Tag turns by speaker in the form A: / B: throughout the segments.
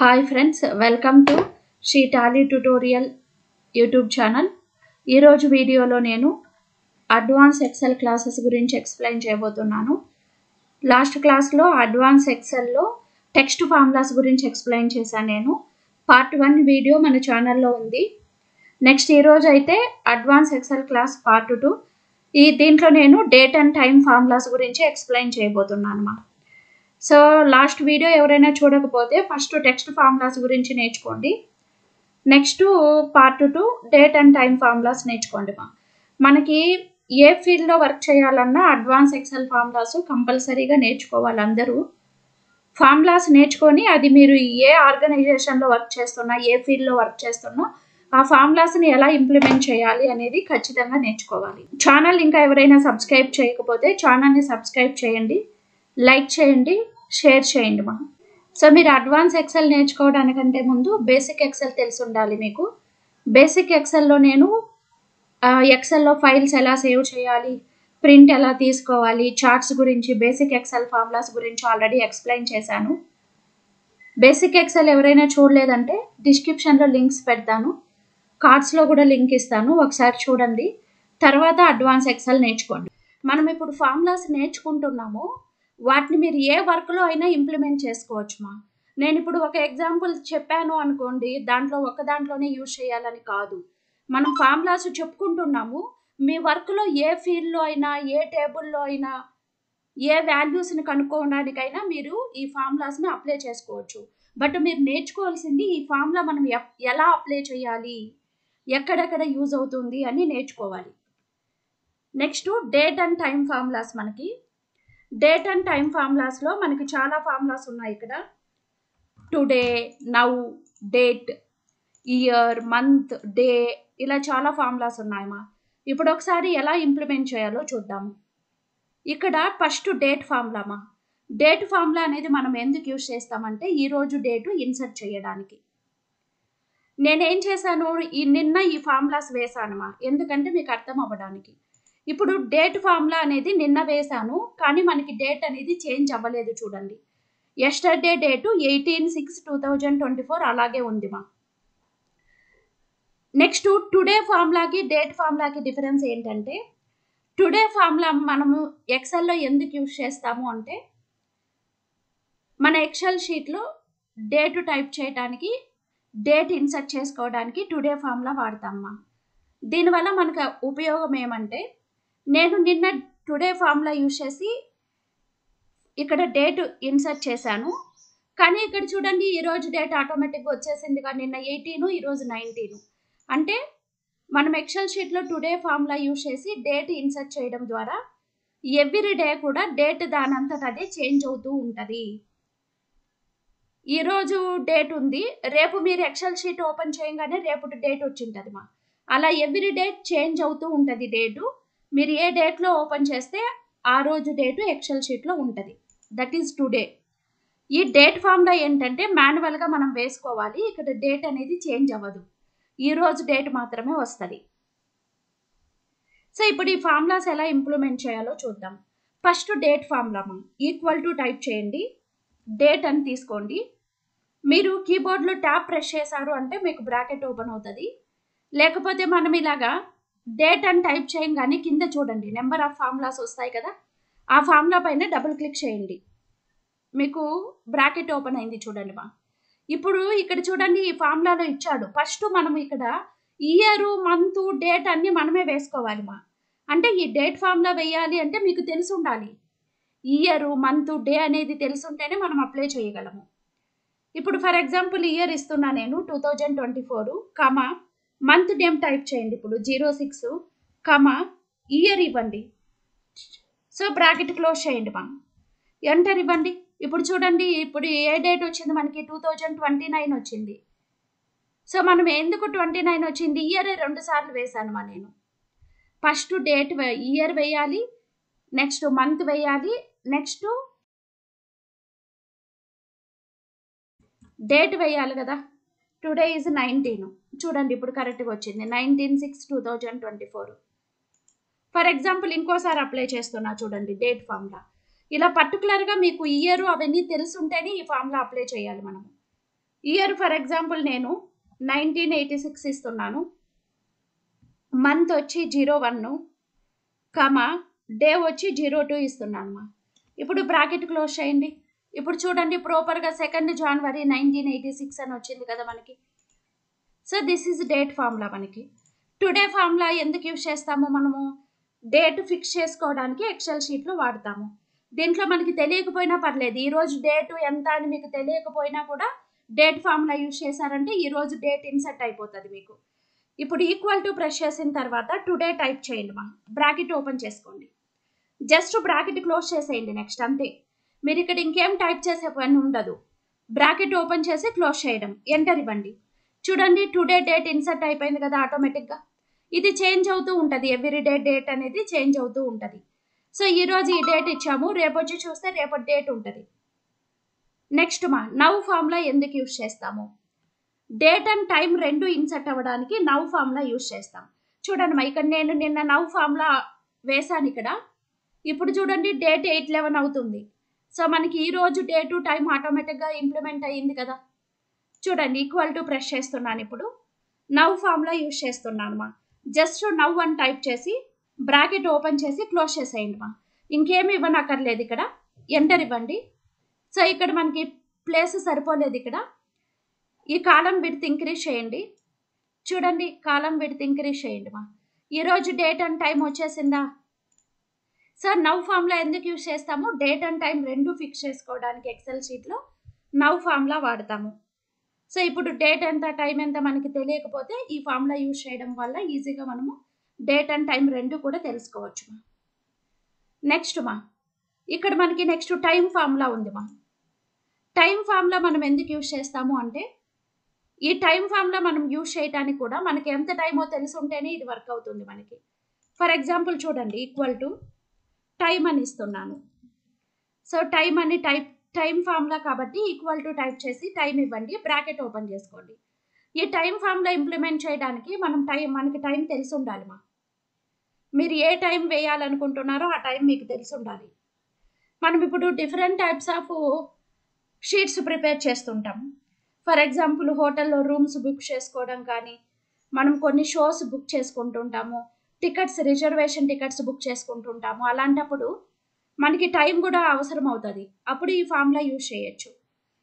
A: Hi friends, welcome to Shri Tally tutorial YouTube channel. ఈరోజు వీడియోలో నేను అడ్వాన్స్ ఎక్సెల్ క్లాసెస్ గురించి ఎక్స్ప్లెయిన్ చేయబోతున్నాను. లాస్ట్ క్లాస్లో అడ్వాన్స్ ఎక్సెల్లో టెక్స్ట్ ఫార్ములాస్ గురించి ఎక్స్ప్లెయిన్ చేశాను. నేను పార్ట్ 1 వీడియో మన ఛానల్లో ఉంది. నెక్స్ట్ ఈరోజు అయితే అడ్వాన్స్ ఎక్సెల్ క్లాస్ పార్ట్ 2. దీంట్లో నేను డేట్ అండ్ టైం ఫార్ములాస్ గురించి ఎక్స్ప్లెయిన్ చేయబోతున్నాను. సో లాస్ట్ వీడియో ఎవరైనా చూడకపోతే ఫస్ట్ టెక్స్ట్ ఫార్ములాస్ గురించి నేర్చుకోండి. Next part 2 date and time formulas నేర్చుకోండి. మనకి ఏ ఫీల్డ్లో వర్క్ చేయాలన్నా అడ్వాన్స్ ఎక్సెల్ ఫార్ములాస్ కంపల్సరీగా నేర్చుకోవాలి. అందరూ ఫార్ములాస్ నేర్చుకొని అది మీరు ఏ ఆర్గనైజేషన్లో వర్క్ చేస్తున్నా, ఏ ఫీల్డ్లో వర్క్ చేస్తున్నా ఆ ఫార్ములాస్ని ఎలా ఇంప్లిమెంట్ చేయాలి అనేది ఖచ్చితంగా నేర్చుకోవాలి. ఛానల్ ఇంకా ఎవరైనా సబ్స్క్రైబ్ చేయకపోతే ఛానల్ని సబ్స్క్రైబ్ చేయండి, లైక్ చేయండి, షేర్ చేయండి. సో మీరు అడ్వాన్స్ ఎక్సెల్ నేర్చుకోవడానికంటే ముందు బేసిక్ ఎక్సెల్ తెలిసి ఉండాలి మీకు. బేసిక్ ఎక్సెల్లో నేను ఎక్సెల్లో ఫైల్స్ ఎలా సేవ్ చేయాలి, ప్రింట్ ఎలా తీసుకోవాలి, చార్ట్స్ గురించి, బేసిక్ ఎక్సెల్ ఫార్ములాస్ గురించి ఆల్రెడీ ఎక్స్ప్లెయిన్ చేశాను. బేసిక్ ఎక్సెల్ ఎవరైనా చూడలేదంటే డిస్క్రిప్షన్లో లింక్స్ పెడతాను, కార్డ్స్లో కూడా లింక్ ఇస్తాను, ఒకసారి చూడండి. తర్వాత అడ్వాన్స్ ఎక్సెల్ నేర్చుకోండి. మనం ఇప్పుడు ఫార్ములాస్ నేర్చుకుంటున్నాము, వాటిని మీరు ఏ వర్క్లో అయినా ఇంప్లిమెంట్ చేసుకోవచ్చు. నేను ఇప్పుడు ఒక ఎగ్జాంపుల్ చెప్పాను అనుకోండి, దాంట్లోనే యూజ్ చేయాలని కాదు. మనం ఫార్ములాస్ చెప్పుకుంటున్నాము, మీ వర్క్లో ఏ ఫీల్డ్లో అయినా, ఏ టేబుల్లో అయినా, ఏ వాల్యూస్ని కనుక్కోవడానికైనా మీరు ఈ ఫార్ములాస్ని అప్లై చేసుకోవచ్చు. బట్ మీరు నేర్చుకోవాల్సింది ఈ ఫార్ములా మనం ఎలా అప్లై చేయాలి, ఎక్కడెక్కడ యూజ్ అవుతుంది అని నేర్చుకోవాలి. Next date and time formulas. మనకి డేట్ అండ్ టైం ఫార్ములాస్లో మనకి చాలా ఫార్ములాస్ ఉన్నాయి. ఇక్కడ today, now, date, year, month, day, ఇలా చాలా ఫార్ములాస్ ఉన్నాయమ్మా. ఇప్పుడు ఒకసారి ఎలా ఇంప్లిమెంట్ చేయాలో చూద్దాము. ఇక్కడ ఫస్ట్ డేట్ ఫార్ములామా. డేట్ ఫార్ములా అనేది మనం ఎందుకు యూజ్ చేస్తామంటే ఈరోజు డేటు ఇన్సర్ట్ చేయడానికి. నేనేం చేశాను, నిన్న ఈ ఫార్ములాస్ వేసానమ్మా, ఎందుకంటే మీకు అర్థం అవ్వడానికి. ఇప్పుడు డేట్ ఫార్ములా అనేది నిన్న వేసాను, కానీ మనకి డేట్ అనేది చేంజ్ అవ్వలేదు. చూడండి, ఎస్టర్డే డేటు 18/6/2024 అలాగే ఉంది. నెక్స్ట్ టుడే ఫార్ములాకి డేట్ ఫార్ములాకి డిఫరెన్స్ ఏంటంటే, టుడే ఫార్ములా మనము ఎక్సెల్లో ఎందుకు యూజ్ చేస్తాము అంటే, మన ఎక్సెల్ షీట్లో డేట్ టైప్ చేయడానికి, డేట్ ఇన్సర్ట్ చేసుకోవడానికి టుడే ఫార్ములా వాడతామమ్మా. దీనివల్ల మనకు ఉపయోగం ఏమంటే, నేను నిన్న టుడే ఫార్ములా యూజ్ చేసి ఇక్కడ డేట్ ఇన్సర్ట్ చేశాను, కానీ ఇక్కడ చూడండి ఈరోజు డేట్ ఆటోమేటిక్గా వచ్చేసింది. కానీ నిన్న 18, ఈరోజు 19. అంటే మనం ఎక్సెల్ షీట్లో టుడే ఫార్ములా యూజ్ చేసి డేట్ ఇన్సర్ట్ చేయడం ద్వారా ఎవ్రీ డే కూడా డేట్ దానంతట అదే చేంజ్ అవుతూ ఉంటుంది. ఈరోజు డేట్ ఉంది, రేపు మీరు ఎక్సెల్ షీట్ ఓపెన్ చేయగానే రేపు డేట్ వచ్చింటుంది. అలా ఎవ్రీ డే చేంజ్ అవుతూ ఉంటుంది డేటు. మీరు ఏ డేట్లో ఓపెన్ చేస్తే ఆ రోజు డేటు ఎక్సెల్ షీట్లో ఉంటుంది. That is today. ఈ డేట్ ఫార్ములా ఏంటంటే మాన్యువల్గా మనం వేసుకోవాలి. ఇక్కడ డేట్ అనేది చేంజ్ అవ్వదు, ఈరోజు డేట్ మాత్రమే వస్తుంది. సో ఇప్పుడు ఈ ఫార్ములాస్ ఎలా ఇంప్లిమెంట్ చేయాలో చూద్దాం. First date formula equal to type చేయండి, డేట్ అని తీసుకోండి. మీరు కీబోర్డ్లో ట్యాప్ ప్రెస్ చేశారు అంటే మీకు బ్రాకెట్ ఓపెన్ అవుతుంది. లేకపోతే మనం ఇలాగా డేట్ అని టైప్ చేయగానే కింద చూడండి నెంబర్ ఆఫ్ ఫార్ములాస్ వస్తాయి కదా, ఆ ఫార్ములా పైన డబుల్ క్లిక్ చేయండి, మీకు బ్రాకెట్ ఓపెన్ అయింది. చూడండి ఇప్పుడు ఇక్కడ చూడండి ఈ ఫార్ములాలో ఇచ్చాడు. ఫస్ట్ మనం ఇక్కడ ఇయర్, మంత్, డేట్ అన్ని మనమే వేసుకోవాలి. అంటే ఈ డేట్ ఫార్ములా వేయాలి అంటే మీకు తెలిసి ఉండాలి. ఇయర్, మంత్, డే అనేది తెలిసి ఉంటేనే మనం అప్లై చేయగలము. ఇప్పుడు ఫర్ ఎగ్జాంపుల్ ఇయర్ ఇస్తున్నా నేను 2024, మంత్ నేమ్ టైప్ చేయండి. ఇప్పుడు 06, ఇయర్ ఇవ్వండి. సో బ్రాకెట్ క్లోజ్ చేయండి. ఎంటర్ ఇవ్వండి. ఇప్పుడు చూడండి, ఇప్పుడు ఏ డేట్ వచ్చింది మనకి, 2029 వచ్చింది. సో మనం ఎందుకు 29 వచ్చింది, ఇయర్ 2 సార్లు వేసాను నేను. ఫస్ట్ డేట్ ఇయర్ వేయాలి, నెక్స్ట్ మంత్ వేయాలి, నెక్స్ట్ డేట్ వేయాలి కదా. Today is 19. చూడండి ఇప్పుడు కరెక్ట్గా వచ్చింది, 19/6/2024. ఫర్ ఎగ్జాంపుల్ ఇంకోసారి అప్లై చేస్తున్నా చూడండి డేట్ ఫార్ములా. ఇలా పర్టికులర్గా మీకు ఇయర్ అవన్నీ తెలుసుంటేనే ఈ ఫార్ములా అప్లై చేయాలి మనము. ఇయర్ ఫర్ ఎగ్జాంపుల్ నేను 1986 ఇస్తున్నాను. మంత్ వచ్చి 01, కమా డే వచ్చి 02 ఇస్తున్నాను. ఇప్పుడు బ్రాకెట్ క్లోజ్ చేయండి. ఇప్పుడు చూడండి ప్రాపర్గా 2 జనవరి 1986 అని వచ్చింది కదా మనకి. So this is date formula. మనకి టుడే ఫార్ములా ఎందుకు యూజ్ చేస్తాము? మనము డేట్ ఫిక్స్ చేసుకోవడానికి ఎక్సెల్ షీట్లో వాడతాము. దీంట్లో మనకి తెలియకపోయినా పర్లేదు, ఈరోజు డేటు ఎంత అని మీకు తెలియకపోయినా కూడా డేట్ ఫార్ములా యూజ్ చేశారంటే ఈరోజు డేట్ ఇన్సర్ట్ అయిపోతుంది మీకు. ఇప్పుడు ఈక్వల్ టు ప్రెస్ చేసిన తర్వాత టుడే టైప్ చేయండి. బ్రాకెట్ ఓపెన్ చేసుకోండి, జస్ట్ బ్రాకెట్ క్లోజ్ చేసేయండి. నెక్స్ట్ అంతే, మీరు ఇక్కడ ఇంకేం టైప్ చేసే పని ఉండదు. బ్రాకెట్ ఓపెన్ చేసి క్లోజ్ చేయడం, ఎంటర్ ఇవ్వండి. చూడండి టుడే డేట్ ఇన్సర్ట్ అయిపోయింది కదా ఆటోమేటిక్గా. ఇది చేంజ్ అవుతూ ఉంటుంది, ఎవ్రీ డేట్ అనేది చేంజ్ అవుతూ ఉంటుంది. సో ఈరోజు ఈ డేట్ ఇచ్చాము, రేపు వచ్చి చూస్తే రేపటి డేట్ ఉంటుంది. నెక్స్ట్ నవ్ ఫార్ములా ఎందుకు యూజ్ చేస్తాము? డేట్ అండ్ టైం రెండు ఇన్సర్ట్ అవ్వడానికి నవ్ ఫార్ములా యూజ్ చేస్తాం. చూడండి ఇక్కడ నేను నిన్న నవ్ ఫార్ములా వేసాను ఇక్కడ. ఇప్పుడు చూడండి డేట్ 8/11 అవుతుంది. సో మనకి ఈరోజు డేటు టైం ఆటోమేటిక్గా ఇంప్లిమెంట్ అయ్యింది కదా. చూడండి ఈక్వల్ టు ప్రెస్ చేస్తున్నాను. ఇప్పుడు నవ్ ఫార్ములా యూజ్ చేస్తున్నాను. జస్ట్ నవ్ అని టైప్ చేసి బ్రాకెట్ ఓపెన్ చేసి క్లోజ్ చేసేయండి. ఇంకేమి ఇవ్వనక్కర్లేదు, ఇక్కడ ఎంటర్ ఇవ్వండి. సో ఇక్కడ మనకి ప్లేస్ సరిపోలేదు, ఇక్కడ ఈ కాలం విడ్త్ ఇంక్రీజ్ చేయండి. చూడండి కాలం విడ్త్ ఇంక్రీజ్ చేయండి. ఈరోజు డేట్ అండ్ టైం వచ్చేసిందా? సార్ నవ్ ఫార్ములా ఎందుకు యూజ్ చేస్తాము? డేట్ అండ్ టైం రెండు ఫిక్స్ చేసుకోవడానికి ఎక్సెల్ షీట్లో నవ్ ఫార్ములా వాడతాము. సో ఇప్పుడు డేట్ ఎంత టైం ఎంత మనకి తెలియకపోతే ఈ ఫార్ములా యూజ్ చేయడం వల్ల ఈజీగా మనము డేట్ అండ్ టైం రెండు కూడా తెలుసుకోవచ్చు. నెక్స్ట్ ఇక్కడ మనకి నెక్స్ట్ టైం ఫార్ములా ఉంది. టైం ఫార్ములా మనం ఎందుకు యూజ్ చేస్తాము అంటే, ఈ టైం ఫార్ములా మనం యూజ్ చేయడానికి కూడా మనకి ఎంత టైమో తెలిసి ఉంటేనే ఇది వర్క్ అవుతుంది మనకి. ఫర్ ఎగ్జాంపుల్ చూడండి ఈక్వల్ టు టైం అని ఇస్తున్నాను. సో టైం అని టైం ఫార్ములా కాబట్టి ఈక్వల్ టు టైప్ చేసి టైం ఇవ్వండి, బ్రాకెట్ ఓపెన్ చేసుకోండి. ఈ టైం ఫార్ములా ఇంప్లిమెంట్ చేయడానికి మనకి టైం తెలిసి ఉండాలి. మీరు ఏ టైం వేయాలనుకుంటున్నారో ఆ టైం మీకు తెలిసి ఉండాలి. మనం ఇప్పుడు different types of sheets prepare చేస్తుంటాం. ఫర్ ఎగ్జాంపుల్ హోటల్లో రూమ్స్ బుక్ చేసుకోవడం కానీ, మనం కొన్ని షోస్ బుక్ చేసుకుంటుంటాము, రిజర్వేషన్ టికెట్స్ బుక్ చేసుకుంటుంటాము. అలాంటప్పుడు మనకి టైం కూడా అవసరం అవుతుంది, అప్పుడు ఈ ఫార్ములా యూజ్ చేయొచ్చు.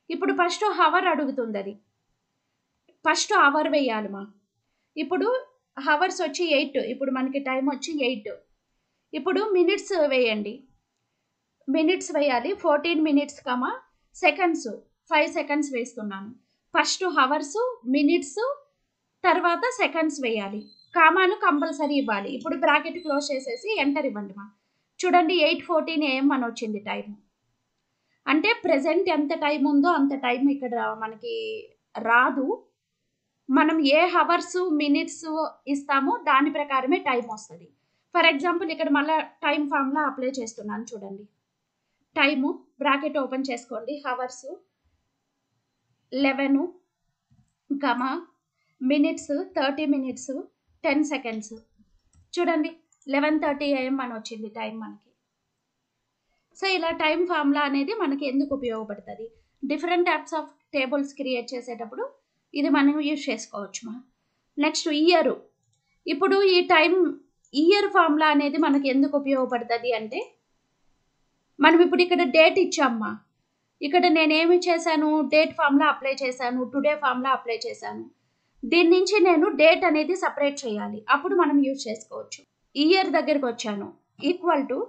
A: ఇప్పుడు ఫస్ట్ హవర్ అడుగుతుంది, అది ఫస్ట్ అవర్ వేయాలి. ఇప్పుడు హవర్స్ వచ్చి 8, ఇప్పుడు మనకి టైం వచ్చి 8. ఇప్పుడు మినిట్స్ వేయండి, మినిట్స్ వేయాలి 14 మినిట్స్ కమా సెకండ్స్ 5 సెకండ్స్ వేస్తున్నాను. ఫస్ట్ హవర్స్, మినిట్స్, తర్వాత సెకండ్స్ వేయాలి, కామాలు కంపల్సరీ ఇవ్వాలి. ఇప్పుడు బ్రాకెట్ క్లోజ్ చేసేసి ఎంటర్ ఇవ్వండి. చూడండి 8:14 AM అని వచ్చింది టైం. అంటే ప్రెజెంట్ ఎంత టైం ఉందో అంత టైం ఇక్కడ మనకి రాదు. మనం ఏ హవర్స్ మినిట్స్ ఇస్తామో దాని ప్రకారమే టైం వస్తుంది. ఫర్ ఎగ్జాంపుల్ ఇక్కడ మళ్ళీ టైం ఫార్ములా అప్లై చేస్తున్నాను. చూడండి టైము బ్రాకెట్ ఓపెన్ చేసుకోండి, హవర్స్ 11 కమా మినిట్స్ 30 మినిట్స్ 10 సెకండ్స్. చూడండి 11:30 AM అని వచ్చింది టైం మనకి. సో ఇలా టైం ఫార్ములా అనేది మనకి ఎందుకు ఉపయోగపడుతుంది? Different types of tables create చేసేటప్పుడు ఇది మనం యూజ్ చేసుకోవచ్చు. Next year. ఇప్పుడు ఈ టైం ఇయర్ ఫార్ములా అనేది మనకి ఎందుకు ఉపయోగపడుతుంది అంటే, మనం ఇప్పుడు ఇక్కడ డేట్ ఇచ్చామ్మా, ఇక్కడ నేనేమి చేశాను, డేట్ ఫార్ములా అప్లై చేశాను, టుడే ఫార్ములా అప్లై చేశాను. దీని నుంచి నేను డేట్ అనేది సపరేట్ చేయాలి, అప్పుడు మనం యూజ్ చేసుకోవచ్చు. ఇయర్ దగ్గరికి వచ్చాను, ఈక్వల్ టు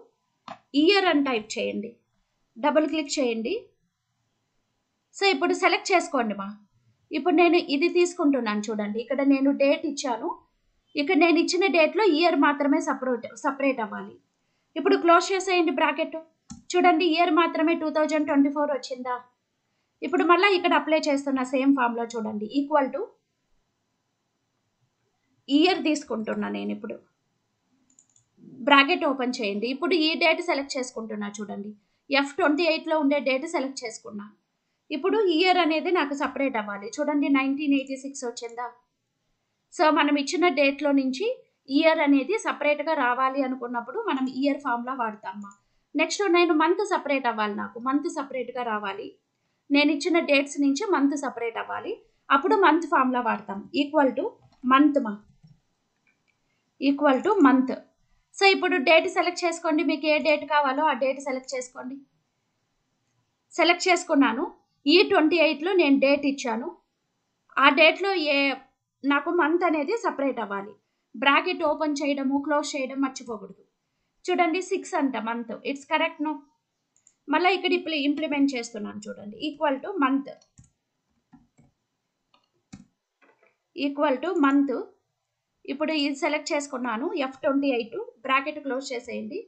A: ఇయర్ అని టైప్ చేయండి, డబుల్ క్లిక్ చేయండి. సో ఇప్పుడు సెలెక్ట్ చేసుకోండి. ఇప్పుడు నేను ఇది తీసుకుంటున్నాను. చూడండి ఇక్కడ నేను డేట్ ఇచ్చాను, ఇక్కడ నేను ఇచ్చిన డేట్లో ఇయర్ మాత్రమే సపరేట్ అవ్వాలి. ఇప్పుడు క్లోజ్ చేసేయండి బ్రాకెట్. చూడండి ఇయర్ మాత్రమే 2024 వచ్చిందా? ఇప్పుడు మళ్ళీ ఇక్కడ అప్లై చేస్తున్న సేమ్ ఫామ్లో చూడండి ఈక్వల్ టు ఇయర్ తీసుకుంటున్నా నేను. ఇప్పుడు బ్రాకెట్ ఓపెన్ చేయండి. ఇప్పుడు ఈ డేట్ సెలెక్ట్ చేసుకుంటున్నా. చూడండి F28లో ఉండే డేట్ సెలెక్ట్ చేసుకున్నా. ఇప్పుడు ఇయర్ అనేది నాకు సపరేట్ అవ్వాలి. చూడండి 1986 వచ్చిందా? సో మనం ఇచ్చిన డేట్లో నుంచి ఇయర్ అనేది సపరేట్గా రావాలి అనుకున్నప్పుడు మనం ఇయర్ ఫార్ములా వాడతామా. నెక్స్ట్ నేను మంత్ సపరేట్ అవ్వాలి, నాకు మంత్ సపరేట్గా రావాలి. నేను ఇచ్చిన డేట్స్ నుంచి మంత్ సపరేట్ అవ్వాలి. అప్పుడు మంత్ ఫార్ములా వాడతాం. Equal to month. సో ఇప్పుడు డేట్ సెలెక్ట్ చేసుకోండి. మీకు ఏ డేట్ కావాలో ఆ డేట్ సెలెక్ట్ చేసుకోండి. సెలెక్ట్ చేసుకున్నాను. ఈ 28లో నేను డేట్ ఇచ్చాను. ఆ డేట్లో నాకు మంత్ అనేది సపరేట్ అవ్వాలి. బ్రాకెట్ ఓపెన్ చేయడము క్లోజ్ చేయడం మర్చిపోకూడదు. చూడండి 6 అంట మంత్. It's correct no. మళ్ళీ ఇక్కడ ఇప్పుడు ఇంప్లిమెంట్ చేస్తున్నాను చూడండి. Equal to month. ఇప్పుడు ఇది సెలెక్ట్ చేసుకున్నాను. F28 బ్రాకెట్ క్లోజ్ చేసేయండి.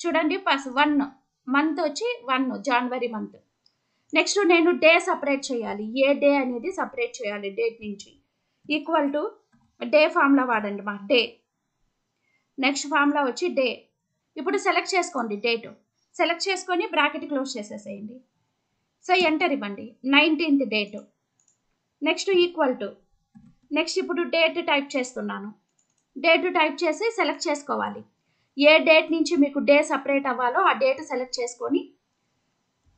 A: చూడండి 1 మంత్ వచ్చి 1 జనవరి మంత్. నెక్స్ట్ నేను డే సపరేట్ చేయాలి. ఏ డే అనేది సపరేట్ చేయాలి డేట్ నుంచి. ఈక్వల్ టు డే ఫార్ములా వాడండి మా డే. నెక్స్ట్ ఫార్ములా వచ్చి డే. ఇప్పుడు సెలెక్ట్ చేసుకోండి డేట్. సెలెక్ట్ చేసుకొని బ్రాకెట్ క్లోజ్ చేసేసేయండి. సో ఎంటర్ ఇవ్వండి. 19th date. Next equal to. Next ఇప్పుడు డేట్ టైప్ చేస్తున్నాను. డేట్ టైప్ చేసి సెలెక్ట్ చేసుకోవాలి. ఏ డేట్ నుంచి మీకు డే సపరేట్ అవ్వాలో ఆ డేట్ సెలెక్ట్ చేసుకొని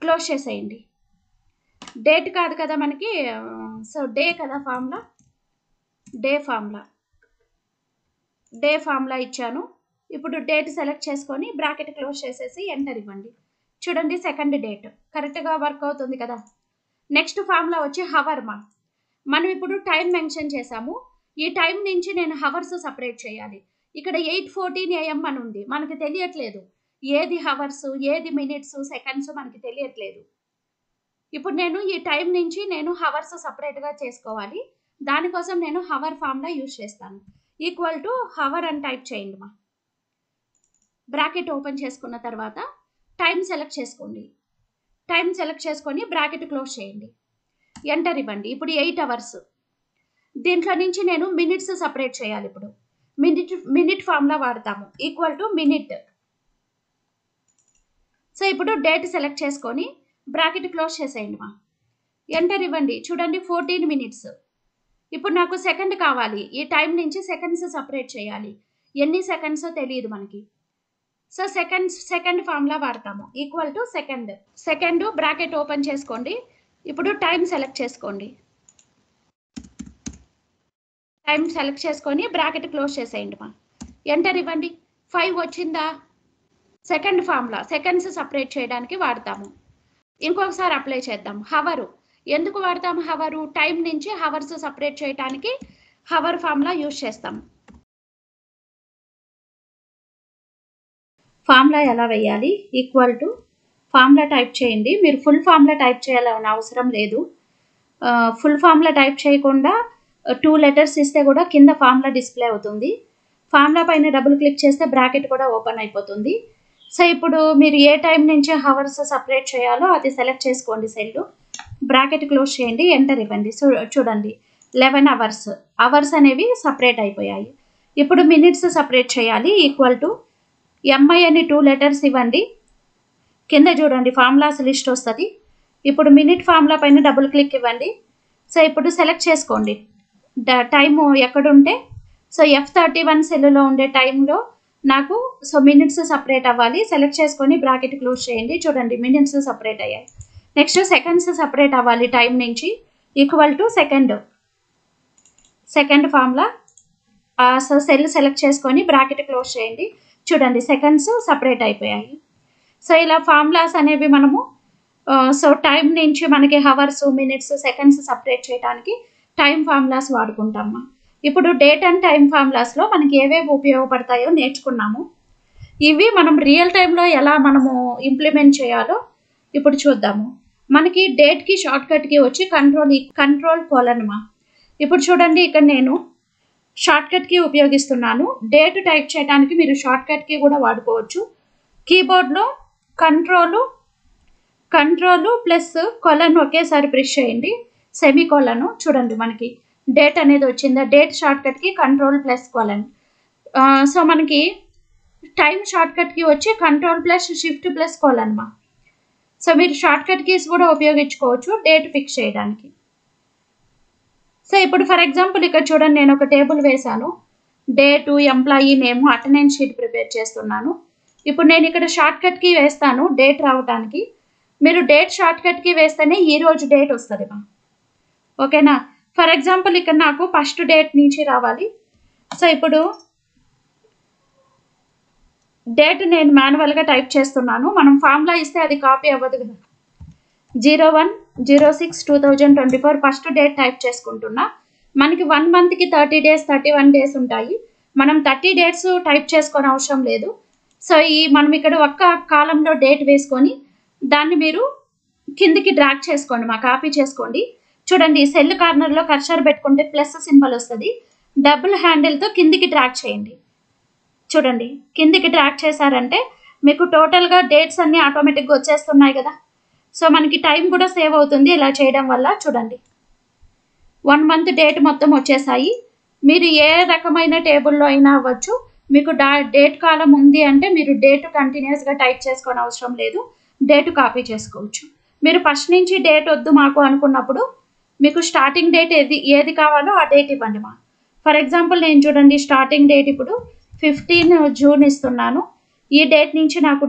A: క్లోజ్ చేసేయండి. డేట్ కాదు కదా మనకి, సో డే కదా ఫార్ములా. డే ఫార్ములా ఇచ్చాను. ఇప్పుడు డేట్ సెలెక్ట్ చేసుకొని బ్రాకెట్ క్లోజ్ చేసేసి ఎంటర్ ఇవ్వండి. చూడండి సెకండ్ డేట్ కరెక్ట్గా వర్క్ అవుతుంది కదా. నెక్స్ట్ ఫార్ములా వచ్చి హవర్ మనం ఇప్పుడు టైం మెన్షన్ చేసాము. ఈ టైం నుంచి నేను హవర్స్ సపరేట్ చేయాలి. ఇక్కడ 8:14 AM అని ఉంది. మనకి తెలియట్లేదు ఏది హవర్స్ ఏది మినిట్స్ సెకండ్స్ మనకి తెలియట్లేదు. ఇప్పుడు నేను ఈ టైం నుంచి నేను హవర్స్ సపరేట్గా చేసుకోవాలి. దానికోసం నేను హవర్ ఫార్ములా యూజ్ చేస్తాను. ఈక్వల్ టు హవర్ అని టైప్ చేయండి మా. బ్రాకెట్ ఓపెన్ చేసుకున్న తర్వాత టైం సెలెక్ట్ చేసుకోండి. టైం సెలెక్ట్ చేసుకొని బ్రాకెట్ క్లోజ్ చేయండి. ఎంటర్ ఇవ్వండి. ఇప్పుడు 8 అవర్స్. దీంట్లో నుంచి నేను మినిట్స్ సపరేట్ చేయాలి. ఇప్పుడు మినిట్ ఫార్ములా వాడతాము. Equal to minute. సో ఇప్పుడు డేట్ సెలెక్ట్ చేసుకొని బ్రాకెట్ క్లోజ్ చేసేయండి మా. ఎంటర్ ఇవ్వండి. చూడండి 14 మినిట్స్. ఇప్పుడు నాకు సెకండ్ కావాలి. ఈ టైం నుంచి సెకండ్స్ సపరేట్ చేయాలి. ఎన్ని సెకండ్సో తెలియదు మనకి. సో సెకండ్ ఫార్ములా వాడతాము. Equal to second bracket open చేసుకోండి. ఇప్పుడు టైం సెలెక్ట్ చేసుకోండి. టైం సెలెక్ట్ చేసుకొని బ్రాకెట్ క్లోజ్ చేసేయండి మా. ఎంటర్ ఇవ్వండి. 5 వచ్చిందా. సెకండ్ ఫార్ములా సెకండ్స్ సపరేట్ చేయడానికి వాడతాము. ఇంకొకసారి అప్లై చేద్దాం. హవరు ఎందుకు వాడతాము? హవరు టైం నుంచి హవర్స్ సపరేట్ చేయడానికి హవర్ ఫార్ములా యూజ్ చేస్తాం. ఫార్ములా ఎలా వేయాలి? ఈక్వల్ టు ఫార్ములా టైప్ చేయండి. మీరు ఫుల్ ఫార్ములా టైప్ చేయాలని అవసరం లేదు. ఫుల్ ఫార్ములా టైప్ చేయకుండా 2 లెటర్స్ ఇస్తే కూడా కింద ఫార్ములా డిస్ప్లే అవుతుంది. ఫార్ములా పైన డబుల్ క్లిక్ చేస్తే బ్రాకెట్ కూడా ఓపెన్ అయిపోతుంది. సో ఇప్పుడు మీరు ఏ టైం నుంచి హవర్స్ సపరేట్ చేయాలో అది సెలెక్ట్ చేసుకోండి. సెల్ బ్రాకెట్ క్లోజ్ చేయండి. ఎంటర్ ఇవ్వండి. చూడండి 11 అవర్స్. అవర్స్ అనేవి సపరేట్ అయిపోయాయి. ఇప్పుడు మినిట్స్ సపరేట్ చేయాలి. ఈక్వల్ టు ఎంఐ అని 2 లెటర్స్ ఇవ్వండి. కింద చూడండి ఫార్ములాస్ లిస్ట్ వస్తుంది. ఇప్పుడు మినిట్ ఫార్ములా పైన డబుల్ క్లిక్ ఇవ్వండి. సో ఇప్పుడు సెలెక్ట్ చేసుకోండి టైము ఎక్కడుంటే. సో F31 సెల్లో ఉండే టైంలో నాకు మినిట్స్ సపరేట్ అవ్వాలి. సెలెక్ట్ చేసుకొని బ్రాకెట్ క్లోజ్ చేయండి. చూడండి మినిట్స్ సపరేట్ అయ్యాయి. నెక్స్ట్ సెకండ్స్ సపరేట్ అవ్వాలి టైం నుంచి. Equal to second formula. So cell select చేసుకొని బ్రాకెట్ క్లోజ్ చేయండి. చూడండి సెకండ్స్ సపరేట్ అయిపోయాయి. సో ఇలా ఫార్ములాస్ అనేవి మనము సో టైం నుంచి మనకి హవర్స్ మినిట్స్ సెకండ్స్ సపరేట్ చేయడానికి టైం ఫార్ములాస్ వాడుకుంటాము. ఇప్పుడు డేట్ అండ్ టైం ఫార్ములాస్లో మనకి ఏవేవి ఉపయోగపడతాయో నేర్చుకున్నాము. ఇవి మనం రియల్ టైంలో ఎలా మనము ఇంప్లిమెంట్ చేయాలో ఇప్పుడు చూద్దాము. మనకి డేట్కి షార్ట్కట్కి వచ్చి కంట్రోల్ కోలన్మా. ఇప్పుడు చూడండి ఇక్కడ నేను షార్ట్కట్కి ఉపయోగిస్తున్నాను. డేట్ టైప్ చేయడానికి మీరు షార్ట్కట్కి కూడా వాడుకోవచ్చు. కీబోర్డ్లో కంట్రోలు ప్లస్ కొలన్ ఒకేసారి ప్రెస్ చేయండి. సెమీకోలను చూడండి మనకి డేట్ అనేది వచ్చిందా. డేట్ షార్ట్కట్కి కంట్రోల్ ప్లస్ కొలన్. సో మనకి టైం షార్ట్కట్కి వచ్చి కంట్రోల్ ప్లస్ షిఫ్ట్ ప్లస్ కొలన్మా. సో మీరు షార్ట్కట్ కీస్ కూడా ఉపయోగించుకోవచ్చు డేట్ ఫిక్స్ చేయడానికి. సో ఇప్పుడు ఫర్ ఎగ్జాంపుల్ ఇక్కడ చూడండి నేను ఒక టేబుల్ వేశాను. Date employee name attendance sheet prepare చేస్తున్నాను. ఇప్పుడు నేను ఇక్కడ షార్ట్కట్కి వేస్తాను డేట్ రావడానికి. మీరు డేట్ షార్ట్కట్కి వేస్తేనే ఈరోజు డేట్ వస్తుంది మా. ఓకేనా? ఫర్ ఎగ్జాంపుల్ ఇక్కడ నాకు ఫస్ట్ డేట్ నుంచి రావాలి. సో ఇప్పుడు డేట్ నేను మాన్యువల్గా టైప్ చేస్తున్నాను. మనం ఫార్ములా ఇస్తే అది కాపీ అవ్వదు కదా. 01/06/2024 ఫస్ట్ డేట్ టైప్ చేసుకుంటున్నా. మనకి 1 మంత్కి 30 డేస్ 31 డేస్ ఉంటాయి. మనం 30 డేట్స్ టైప్ చేసుకోని అవసరం లేదు. సో మనం ఇక్కడ ఒక్క కాలంలో డేట్ వేసుకొని దాన్ని మీరు కిందికి డ్రాగ్ చేసుకోండి మా, కాపీ చేసుకోండి. చూడండి ఈ సెల్ కార్నర్లో కర్సర్ పెట్టుకుంటే ప్లస్ సింబల్ వస్తుంది. డబుల్ హ్యాండిల్తో కిందికి డ్రాగ్ చేయండి. చూడండి కిందికి డ్రాగ్ చేశారంటే మీకు టోటల్గా డేట్స్ అన్నీ ఆటోమేటిక్గా వచ్చేస్తున్నాయి కదా. సో మనకి టైం కూడా సేవ్ అవుతుంది ఇలా చేయడం వల్ల. చూడండి 1 మంత్ డేట్ మొత్తం వచ్చేసాయి. మీరు ఏ రకమైన టేబుల్లో అయినా అవ్వచ్చు. మీకు డేట్ కాలం ఉంది అంటే మీరు డేట్ కంటిన్యూస్గా టైప్ చేసుకోని అవసరం లేదు, డేట్ కాపీ చేసుకోవచ్చు. మీరు ఫస్ట్ నుంచి డేట్ వద్దు మాకు అనుకున్నప్పుడు మీకు స్టార్టింగ్ డేట్ ఏది కావాలో ఆ డేట్ ఇవ్వండి మా. ఫర్ ఎగ్జాంపుల్ నేను చూడండి స్టార్టింగ్ డేట్ ఇప్పుడు 15 జూన్ ఇస్తున్నాను. ఈ డేట్ నుంచి నాకు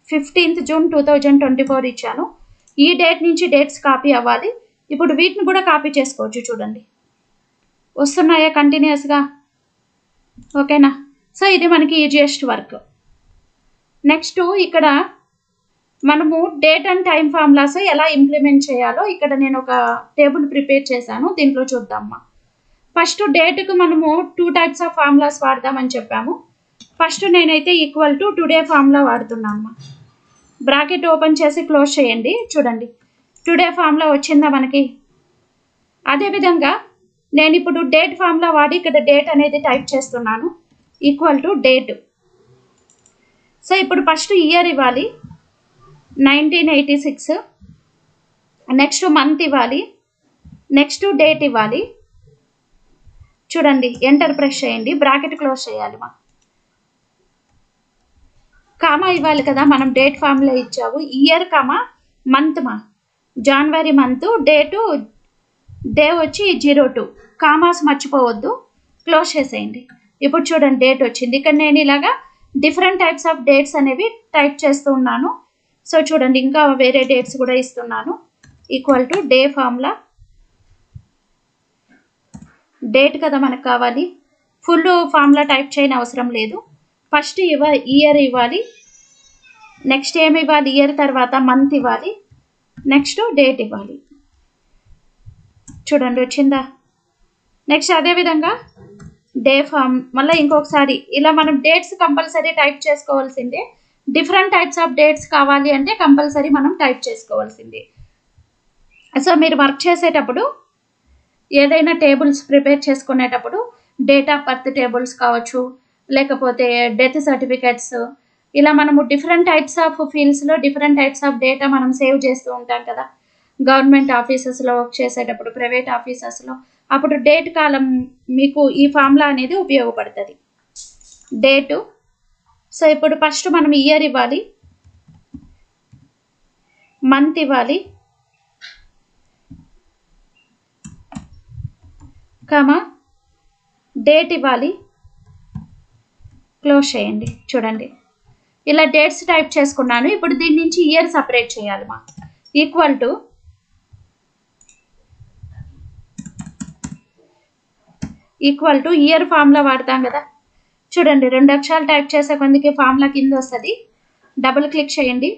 A: 15th జూన్ 2024 ఇచ్చాను. ఈ డేట్ నుంచి డేట్స్ కాపీ అవ్వాలి. ఇప్పుడు వీటిని కూడా కాపీ చేసుకోవచ్చు. చూడండి వస్తున్నాయా కంటిన్యూస్గా. ఓకేనా? సో ఇది మనకి ఈజియెస్ట్ వర్క్. నెక్స్ట్ ఇక్కడ మనము డేట్ అండ్ టైం ఫార్ములాస్ ఎలా ఇంప్లిమెంట్ చేయాలో ఇక్కడ నేను ఒక టేబుల్ ప్రిపేర్ చేశాను. దీంట్లో చూద్దామా. ఫస్ట్ డేట్కు మనము 2 టైప్స్ ఆఫ్ ఫార్ములాస్ వాడదామని చెప్పాము. ఫస్ట్ నేనైతే ఈక్వల్ టు టుడే ఫార్ములా వాడుతున్నాను. బ్రాకెట్ ఓపెన్ చేసి క్లోజ్ చేయండి. చూడండి టుడే ఫార్ములా వచ్చిందా మనకి. అదేవిధంగా నేను ఇప్పుడు డేట్ ఫార్ములా వాడి ఇక్కడ డేట్ అనేది టైప్ చేస్తున్నాను. Equal to date. సో ఇప్పుడు ఫస్ట్ ఇయర్ ఇవ్వాలి 1986. నెక్స్ట్ మంత్ ఇవ్వాలి. నెక్స్ట్ డేట్ ఇవ్వాలి. చూడండి ఎంటర్ ప్రెస్ చేయండి. బ్రాకెట్ క్లోజ్ చేయాలి మా. కామా ఇవ్వాలి కదా, మనం డేట్ ఫార్ములా ఇచ్చావు. ఇయర్ కామా మంత్ మా. జనవరి మంత్, డేటు డే వచ్చి 02. కామాస్ మర్చిపోవద్దు. క్లోజ్ చేసేయండి. ఇప్పుడు చూడండి డేట్ వచ్చింది. ఇక్కడ నేను ఇలాగా డిఫరెంట్ టైప్స్ ఆఫ్ డేట్స్ అనేవి టైప్ చేస్తూ ఉన్నాను. సో చూడండి ఇంకా వేరే డేట్స్ కూడా ఇస్తున్నాను. Equal to day formula. Date కదా మనకు కావాలి. ఫుల్ ఫార్ములా టైప్ చేయని అవసరం లేదు. ఫస్ట్ ఇయర్ ఇవ్వాలి. నెక్స్ట్ ఏమి ఇవ్వాలి, ఇయర్ తర్వాత మంత్ ఇవ్వాలి. నెక్స్ట్ డేట్ ఇవ్వాలి. చూడండి వచ్చిందా. నెక్స్ట్ అదేవిధంగా డే ఫామ్ మళ్ళీ ఇంకొకసారి ఇలా మనం డేట్స్ కంపల్సరీ టైప్ చేసుకోవాల్సిందే. డిఫరెంట్ టైప్స్ ఆఫ్ డేట్స్ కావాలి అంటే కంపల్సరీ మనం టైప్ చేసుకోవాల్సిందే. సో మీరు వర్క్ చేసేటప్పుడు ఏదైనా టేబుల్స్ ప్రిపేర్ చేసుకునేటప్పుడు డేట్ ఆఫ్ బర్త్ టేబుల్స్ కావచ్చు, లేకపోతే డెత్ సర్టిఫికెట్స్, ఇలా మనము డిఫరెంట్ టైప్స్ ఆఫ్ ఫీల్డ్స్లో డిఫరెంట్ టైప్స్ ఆఫ్ డేటా మనం సేవ్ చేస్తూ ఉంటాం కదా. గవర్నమెంట్ ఆఫీసెస్లో వర్క్ చేసేటప్పుడు, ప్రైవేట్ ఆఫీసెస్లో, అప్పుడు డేట్ కాలం మీకు ఈ ఫార్ములా అనేది ఉపయోగపడుతుంది. డేటు. సో ఇప్పుడు ఫస్ట్ మనం ఇయర్ ఇవ్వాలి, మంత్ ఇవ్వాలి, కామా డేట్ ఇవ్వాలి. క్లోజ్ చేయండి. చూడండి ఇలా డేట్స్ టైప్ చేసుకున్నాను. ఇప్పుడు దీని నుంచి ఇయర్ సపరేట్ చేయాలి మా. ఈక్వల్ టు ఇయర్ ఫార్ములా వాడతాం కదా. చూడండి 2 అక్షరాలు టైప్ చేసే కొందికి ఫార్ములా కింద వస్తుంది. డబుల్ క్లిక్ చేయండి.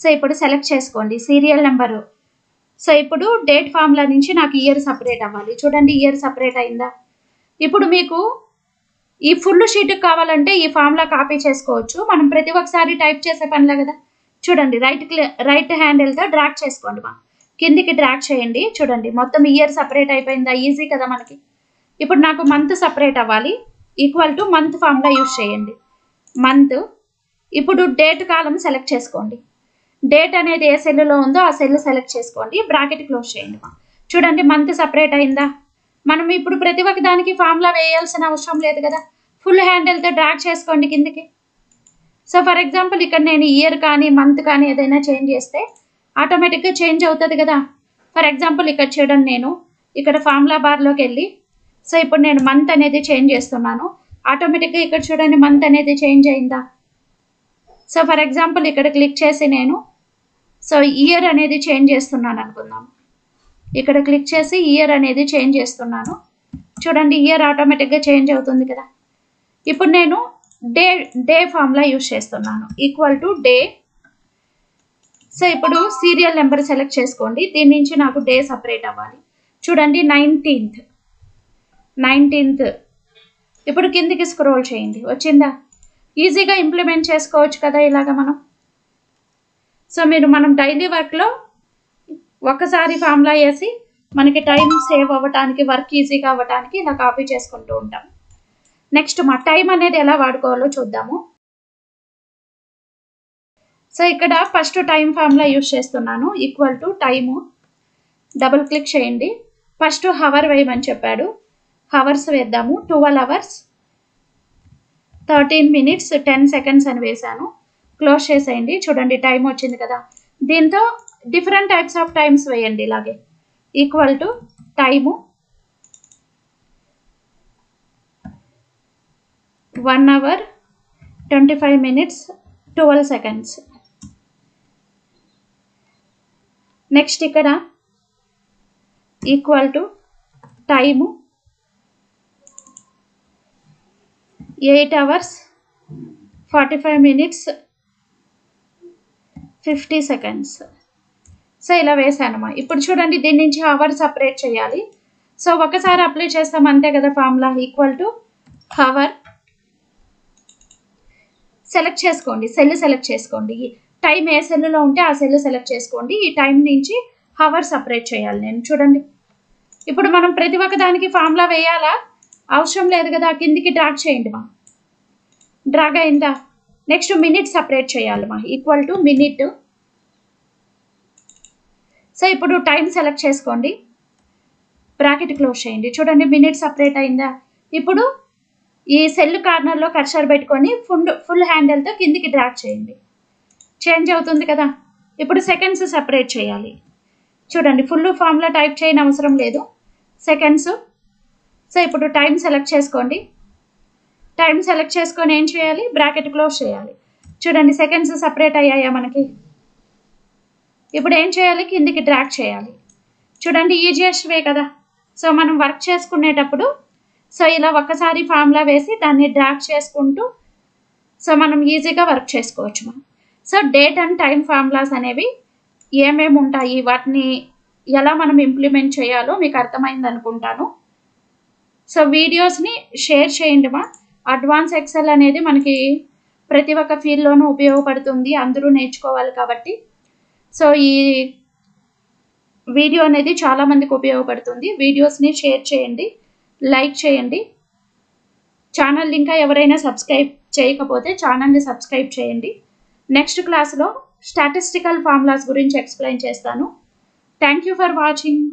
A: సో ఇప్పుడు సెలెక్ట్ చేసుకోండి సీరియల్ నెంబరు. సో ఇప్పుడు డేట్ ఫార్ములా నుంచి నాకు ఇయర్ సపరేట్ అవ్వాలి. చూడండి ఇయర్ సపరేట్ అయిందా. ఇప్పుడు మీకు ఈ ఫుల్ షీట్కి కావాలంటే ఈ ఫార్ములా కాపీ చేసుకోవచ్చు. మనం ప్రతి ఒక్కసారి టైప్ చేసే పనిలే కదా. చూడండి రైట్ హ్యాండిల్తో డ్రాగ్ చేసుకోండి మా. కిందికి డ్రాగ్ చేయండి. చూడండి మొత్తం ఇయర్ సపరేట్ అయిపోయిందా. ఈజీ కదా మనకి. ఇప్పుడు నాకు మంత్ సపరేట్ అవ్వాలి. Equal to month formula use చేయండి. మంత్. ఇప్పుడు డేట్ కాలం సెలెక్ట్ చేసుకోండి. డేట్ అనేది ఏ సెల్లో ఉందో ఆ సెల్ సెలెక్ట్ చేసుకోండి. బ్రాకెట్ క్లోజ్ చేయండి మా. చూడండి మంత్ సపరేట్ అయిందా. మనం ఇప్పుడు ప్రతి ఒక్క దానికి ఫార్ములా వేయాల్సిన అవసరం లేదు కదా. ఫుల్ హ్యాండిల్తో డ్రాగ్ చేసుకోండి కిందికి. సో ఫర్ ఎగ్జాంపుల్ ఇక్కడ నేను ఇయర్ కానీ మంత్ కానీ ఏదైనా చేంజ్ చేస్తే ఆటోమేటిక్గా చేంజ్ అవుతుంది కదా. ఫర్ ఎగ్జాంపుల్ ఇక్కడ చూడండి నేను ఇక్కడ ఫార్ములా బార్లోకి వెళ్ళి సో ఇప్పుడు నేను మంత్ అనేది చేంజ్ చేస్తున్నాను. ఆటోమేటిక్గా ఇక్కడ చూడండి మంత్ అనేది చేంజ్ అయిందా. సో ఫర్ ఎగ్జాంపుల్ ఇక్కడ క్లిక్ చేసి నేను సో ఇయర్ అనేది చేంజ్ చేస్తున్నాను అనుకుందాం. ఇక్కడ క్లిక్ చేసి ఇయర్ అనేది చేంజ్ చేస్తున్నాను. చూడండి ఇయర్ ఆటోమేటిక్గా చేంజ్ అవుతుంది కదా. ఇప్పుడు నేను డే ఫార్ములా యూజ్ చేస్తున్నాను. Equal to day. సో ఇప్పుడు సీరియల్ నెంబర్ సెలెక్ట్ చేసుకోండి. దీని నుంచి నాకు డే సపరేట్ అవ్వాలి. చూడండి 19th. ఇప్పుడు కిందికి స్క్రోల్ చేయండి. వచ్చిందా? ఈజీగా ఇంప్లిమెంట్ చేసుకోవచ్చు కదా ఇలాగ మనం. సో మనం డైలీ వర్క్లో ఒక్కసారి ఫార్ములా వేసి మనకి టైం సేవ్ అవ్వటానికి, వర్క్ ఈజీగా అవ్వటానికి ఇలా కాపీ చేసుకుంటూ ఉంటాం. నెక్స్ట్ మా టైం అనేది ఎలా వాడుకోవాలో చూద్దాము. సో ఇక్కడ ఫస్ట్ టైం ఫార్ములా యూజ్ చేస్తున్నాను. Equal to time. Double click చేయండి. ఫస్ట్ హవర్ వేయమని చెప్పాడు. హవర్స్ వేద్దాము. 12 hours 13 minutes 10 seconds అని వేసాను. క్లోజ్ చేసేయండి. చూడండి టైం వచ్చింది కదా. దీంతో డిఫరెంట్ టైప్స్ ఆఫ్ టైమ్స్ వేయండి ఇలాగే. Equal to time 1 hour 25 minutes 12 seconds. Next ఇక్కడ equal to time 8 hours 45 minutes 50 seconds. So ఇలా వేసానమ్మా. ఇప్పుడు చూడండి దీని నుంచి హవర్ సపరేట్ చేయాలి. సో ఒకసారి అప్లై చేస్తాం అంతే కదా formula. Equal to hour select చేసుకోండి. సెల్ సెలెక్ట్ చేసుకోండి. టైం ఏ సెల్లో ఉంటే ఆ సెల్ సెలెక్ట్ చేసుకోండి. ఈ టైం నుంచి హవర్ సపరేట్ చేయాలి నేను. చూడండి ఇప్పుడు మనం ప్రతి ఒక్క దానికి ఫార్ములా వేయాలా? అవసరం లేదు కదా. కిందికి డ్రాగ్ చేయండి మా. డ్రాగ్ అయిందా? నెక్స్ట్ మినిట్ సపరేట్ చేయాలి మా. Equal to minute. సో ఇప్పుడు టైం సెలెక్ట్ చేసుకోండి. బ్రాకెట్ క్లోజ్ చేయండి. చూడండి మినిట్ సపరేట్ అయిందా? ఇప్పుడు ఈ సెల్ కార్నర్లో కర్సర్ పెట్టుకొని ఫుల్ హ్యాండిల్తో కిందికి డ్రాగ్ చేయండి. చేంజ్ అవుతుంది కదా. ఇప్పుడు సెకండ్స్ సపరేట్ చేయాలి. చూడండి ఫుల్ ఫార్ములా టైప్ చేయని అవసరం లేదు. సెకండ్స్. సో ఇప్పుడు టైం సెలెక్ట్ చేసుకోండి. టైం సెలెక్ట్ చేసుకొని ఏం చేయాలి? బ్రాకెట్ క్లోజ్ చేయాలి. చూడండి సెకండ్స్ సపరేట్ అయ్యాయా మనకి. ఇప్పుడు ఏం చేయాలి? కిందికి డ్రాగ్ చేయాలి. చూడండి ఈజియెస్ట్ వే కదా. సో మనం వర్క్ చేసుకునేటప్పుడు సో ఇలా ఒక్కసారి ఫార్ములా వేసి దాన్ని డ్రాగ్ చేసుకుంటూ సో మనం ఈజీగా వర్క్ చేసుకోవచ్చు మనం. So date and time formulas అనేవి ఏమేమి ఉంటాయి, వాటిని ఎలా మనం ఇంప్లిమెంట్ చేయాలో మీకు అర్థమైంది అనుకుంటాను. సో వీడియోస్ని షేర్ చేయండి మా. అడ్వాన్స్ ఎక్సెల్ అనేది మనకి ప్రతి ఒక్క ఫీల్డ్లోనూ ఉపయోగపడుతుంది. అందరూ నేర్చుకోవాలి కాబట్టి సో ఈ వీడియో అనేది చాలామందికి ఉపయోగపడుతుంది. వీడియోస్ని షేర్ చేయండి, లైక్ చేయండి. ఛానల్ ఇంకా ఎవరైనా సబ్స్క్రైబ్ చేయకపోతే ఛానల్ని సబ్స్క్రైబ్ చేయండి. నెక్స్ట్ క్లాస్లో స్టాటిస్టికల్ ఫార్ములాస్ గురించి ఎక్స్ప్లెయిన్ చేస్తాను. Thank you for watching.